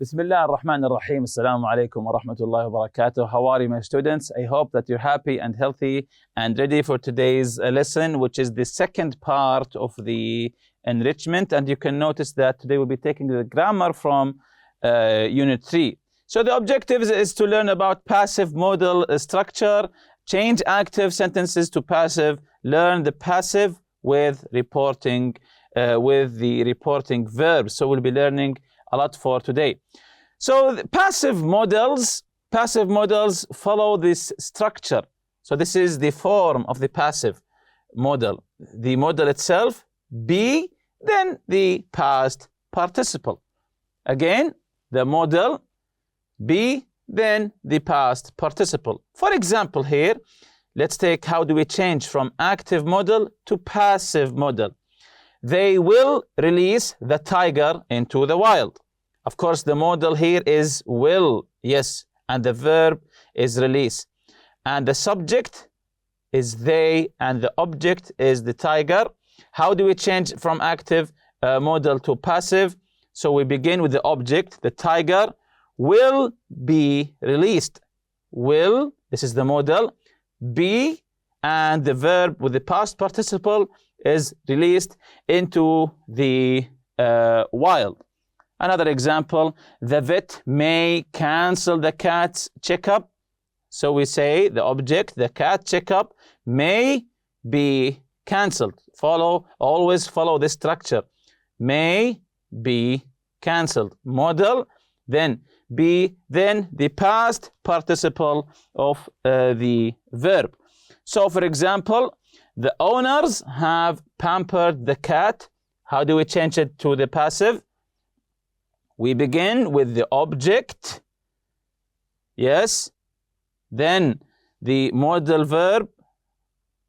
بسم الله الرحمن الرحيم. السلام عليكم ورحمة الله وبركاته. How are you, my students? I hope that you're happy and healthy and ready for today's lesson, which is the second part of the enrichment. And you can notice that today we'll be taking the grammar from Unit 3. So the objective is to learn about passive modal structure, change active sentences to passive, learn the passive with reporting, with the reporting verbs. So we'll be learning a lot for today. So the passive modals follow this structure. So this is the form of the passive modal. The modal itself, be, then the past participle. Again, the modal, be, then the past participle. For example here, let's take how do we change from active modal to passive modal. They will release the tiger into the wild. Of course, the modal here is will, yes, and the verb is release. And the subject is they, and the object is the tiger. How do we change from active modal to passive? So we begin with the object, the tiger will be released. Will, this is the modal, be, and the verb with the past participle is released into the wild. Another example, the vet may cancel the cat's checkup. So we say the object, the cat checkup, may be cancelled. Always follow this structure. May be cancelled. Modal, then be, then the past participle of the verb. So for example, the owners have pampered the cat. How do we change it to the passive? We begin with the object, yes, then the modal verb,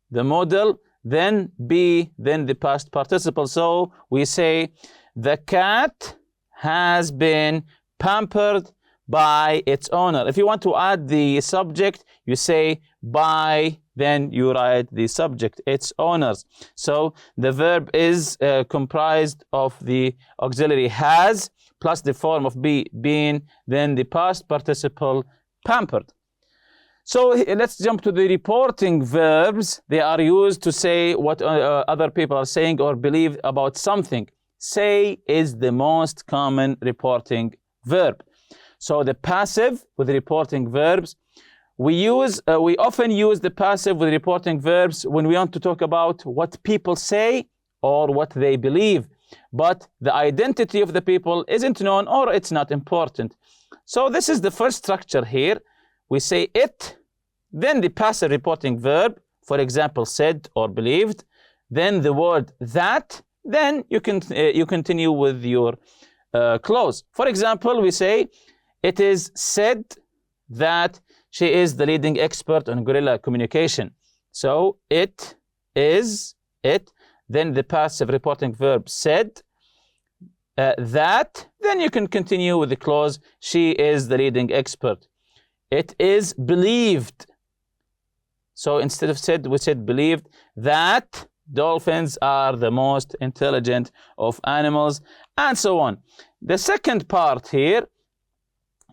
the modal, then be, then the past participle. So we say the cat has been pampered by its owner. If you want to add the subject, you say by, then you write the subject, its owners. So the verb is comprised of the auxiliary has, plus the form of be, being, then the past participle, pampered. So let's jump to the reporting verbs. They are used to say what other people are saying or believe about something. Say is the most common reporting verb. So the passive with reporting verbs, we often use the passive with reporting verbs when we want to talk about what people say or what they believe. But the identity of the people isn't known or it's not important. So this is the first structure here. We say it, then the passive reporting verb, for example, said or believed, then the word that, then you continue with your clause. For example, we say, it is said that she is the leading expert on guerrilla communication. So it is, it, then the passive reporting verb said, that, then you can continue with the clause, she is the leading expert. It is believed. So instead of said, we said believed, that dolphins are the most intelligent of animals, and so on. The second part here,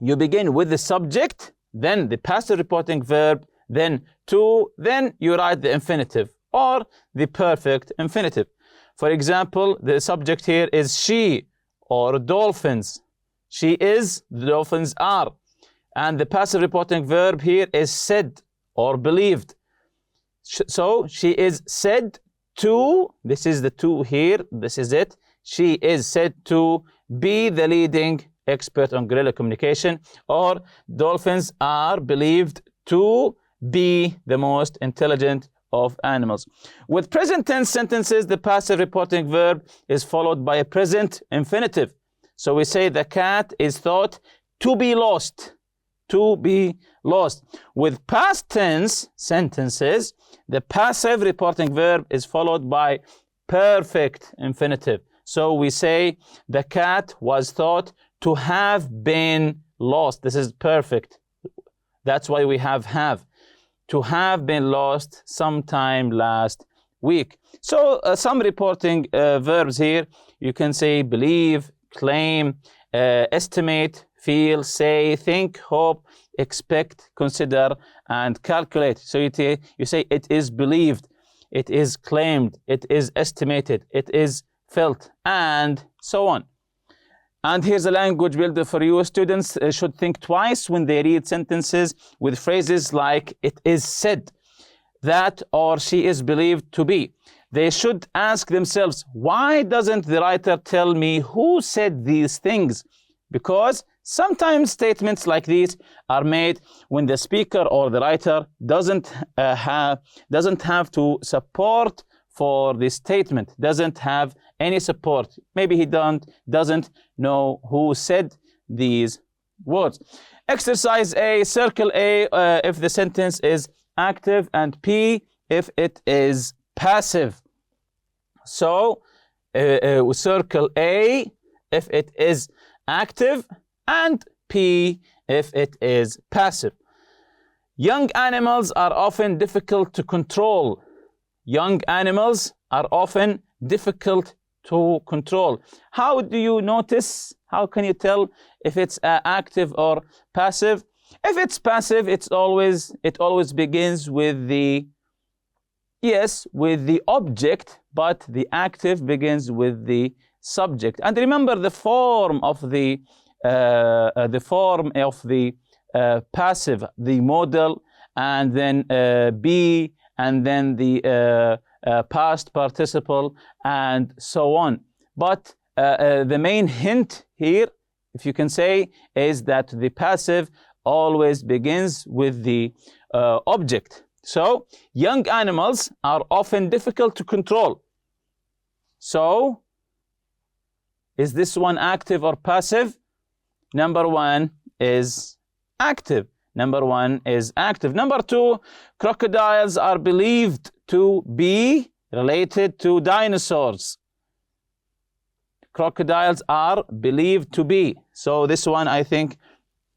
you begin with the subject, then the passive reporting verb, then to, then you write the infinitive or the perfect infinitive. For example, the subject here is she or dolphins. She is, the dolphins are. And the passive reporting verb here is said or believed. So she is said to, this is the to here, this is it. She is said to be the leading expert on guerrilla communication, or dolphins are believed to be the most intelligent of animals. With present tense sentences, the passive reporting verb is followed by a present infinitive. So we say the cat is thought to be lost. To be lost. With past tense sentences, the passive reporting verb is followed by perfect infinitive. So we say the cat was thought to have been lost. This is perfect. That's why we have. To have been lost sometime last week. So some reporting verbs here, you can say believe, claim, estimate, feel, say, think, hope, expect, consider, and calculate. So you say it is believed, it is claimed, it is estimated, it is felt, and so on. And here's a language builder for you. Students should think twice when they read sentences with phrases like it is said, that or she is believed to be. They should ask themselves, why doesn't the writer tell me who said these things? Because sometimes statements like these are made when the speaker or the writer doesn't have to support for the statement, doesn't have any support. Maybe he doesn't know who said these words. Exercise A, circle A if the sentence is active, and P if it is passive. So circle A if it is active, and P if it is passive. Young animals are often difficult to control. Young animals are often difficult to control. How do you notice? How can you tell if it's active or passive? If it's passive, it always begins with the object, but the active begins with the subject. And remember the form of the passive, the modal, and then be, and then the past participle, and so on. But the main hint here, if you can say, is that the passive always begins with the object. So young animals are often difficult to control. So is this one active or passive? Number one is active. Number one is active. Number two, crocodiles are believed to be related to dinosaurs. Crocodiles are believed to be. So this one, I think,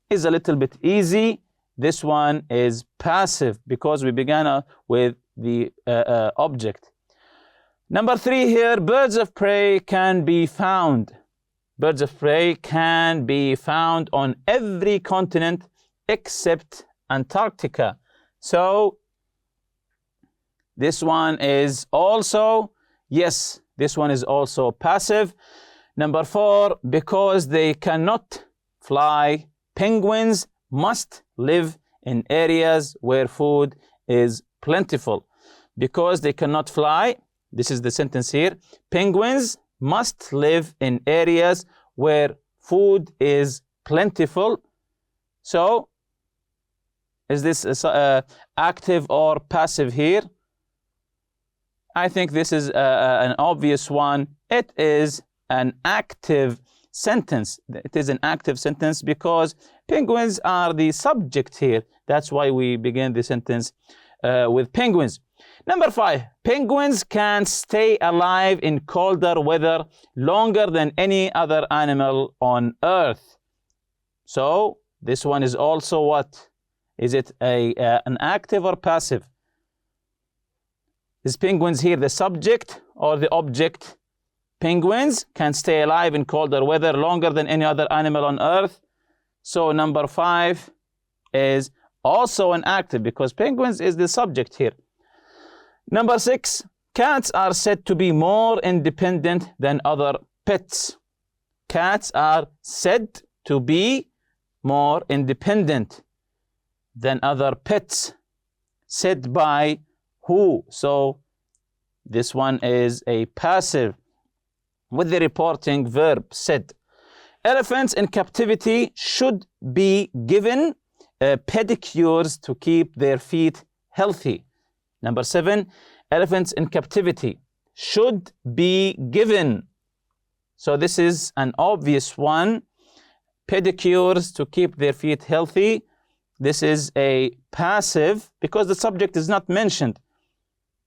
is a little bit easy. This one is passive because we began with the object. Number three here, birds of prey can be found. Birds of prey can be found on every continent except Antarctica. So this one is also, yes, this one is also passive. Number four, because they cannot fly, penguins must live in areas where food is plentiful. Because they cannot fly, this is the sentence here, penguins must live in areas where food is plentiful. So, is this active or passive here? I think this is an obvious one. It is an active sentence. It is an active sentence because penguins are the subject here. That's why we begin the sentence with penguins. Number five, penguins can stay alive in colder weather longer than any other animal on Earth. So this one is also what? Is it an active or passive? Is penguins here the subject or the object? Penguins can stay alive in colder weather longer than any other animal on Earth. So number five is also an active because penguins is the subject here. Number six, cats are said to be more independent than other pets. Cats are said to be more independent than other pets. Said by who? So this one is a passive with the reporting verb said. Elephants in captivity should be given pedicures to keep their feet healthy. Number seven, elephants in captivity should be given. So this is an obvious one. Pedicures to keep their feet healthy. This is a passive because the subject is not mentioned.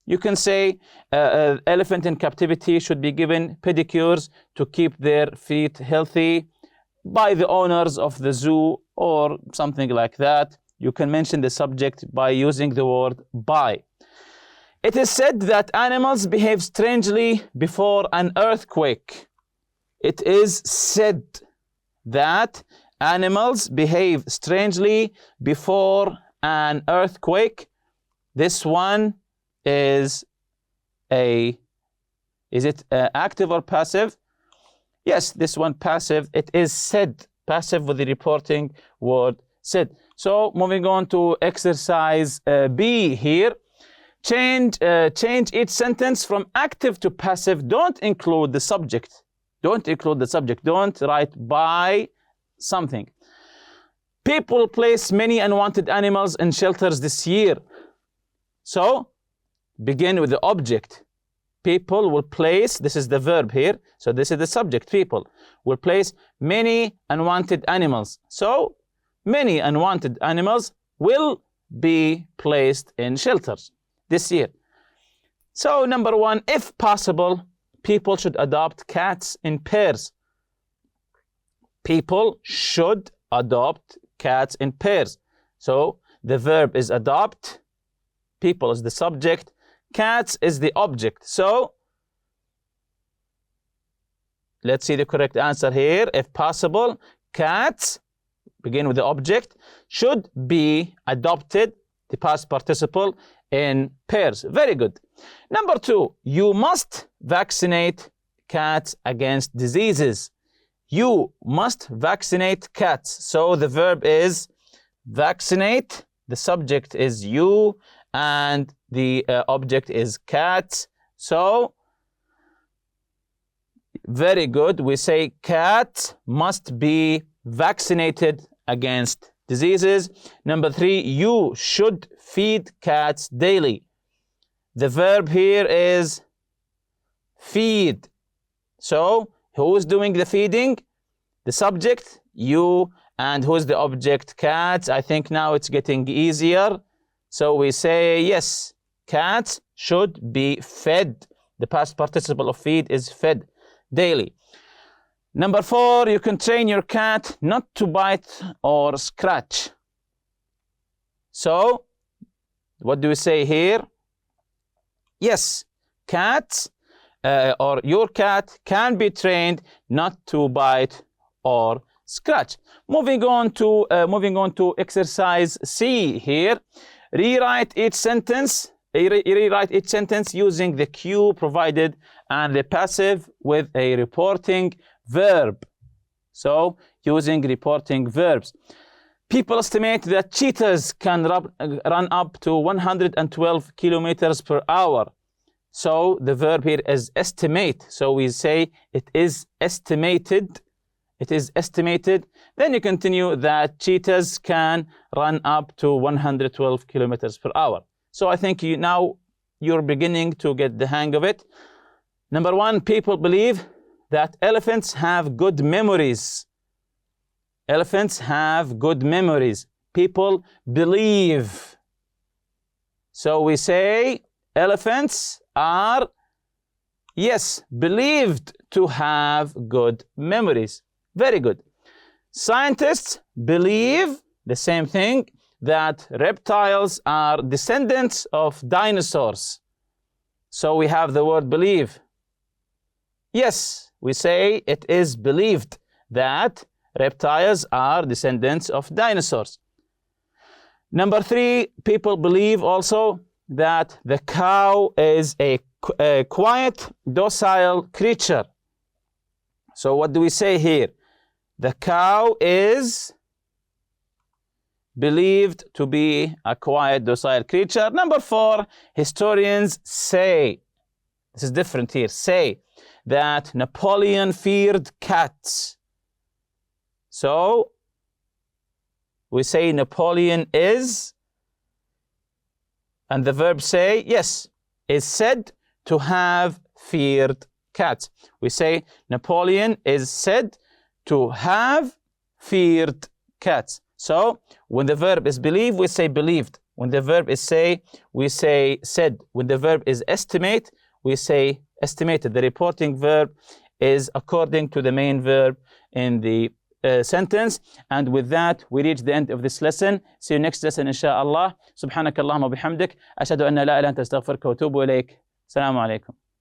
You can say elephant in captivity should be given pedicures to keep their feet healthy by the owners of the zoo or something like that. You can mention the subject by using the word by. It is said that animals behave strangely before an earthquake. It is said. that animals behave strangely before an earthquake. This one is it active or passive? Yes, this one passive. It is said, passive with the reporting word said. So moving on to exercise B here. Change each sentence from active to passive. Don't include the subject. Don't include the subject. Don't write by something. People place many unwanted animals in shelters this year. So begin with the object. People will place, this is the verb here, so this is the subject, people will place many unwanted animals. So many unwanted animals will be placed in shelters this year. So number one, if possible, people should adopt cats in pairs. People should adopt cats in pairs. So the verb is adopt, people is the subject, cats is the object. So let's see the correct answer here. If possible, cats, begin with the object, should be adopted, the past participle, in pairs. Very good. Number two, you must vaccinate cats against diseases. You must vaccinate cats. So the verb is vaccinate, the subject is you, and the object is cats. So very good. We say cats must be vaccinated against diseases. Number three, you should feed cats daily. The verb here is feed. So who is doing the feeding? The subject, you, and who is the object? Cats. I think now it's getting easier. So we say yes, cats should be fed. The past participle of feed is fed daily. Number four, you can train your cat not to bite or scratch. So what do we say here? Yes, cats or your cat can be trained not to bite or scratch. Moving on to exercise C here. Rewrite each sentence using the cue provided and the passive with a reporting verb. So using reporting verbs. People estimate that cheetahs can run up to 112 kilometers per hour. So the verb here is estimate. So we say it is estimated. It is estimated. Then you continue that cheetahs can run up to 112 kilometers per hour. So I think now you're beginning to get the hang of it. Number one, people believe that elephants have good memories. Elephants have good memories. People believe. So we say elephants are, yes, believed to have good memories. Very good. Scientists believe the same thing, that reptiles are descendants of dinosaurs. So we have the word believe. Yes, we say it is believed that reptiles are descendants of dinosaurs. Number three, people believe also that the cow is a quiet, docile creature. So what do we say here? The cow is believed to be a quiet, docile creature. Number four, historians say, this is different here, say that Napoleon feared cats. So we say Napoleon is, and the verb say, yes, is said to have feared cats. We say Napoleon is said to have feared cats. So when the verb is believe, we say believed. When the verb is say, we say said. When the verb is estimate, we say estimated. The reporting verb is according to the main verb in the sentence. And with that, we reach the end of this lesson. See you next lesson, inshallah. Subhanakallahumma bihamdik. Ashhadu an la ilaha illa anta astaghfiruka wa atubu ilayk. Assalamu alaikum.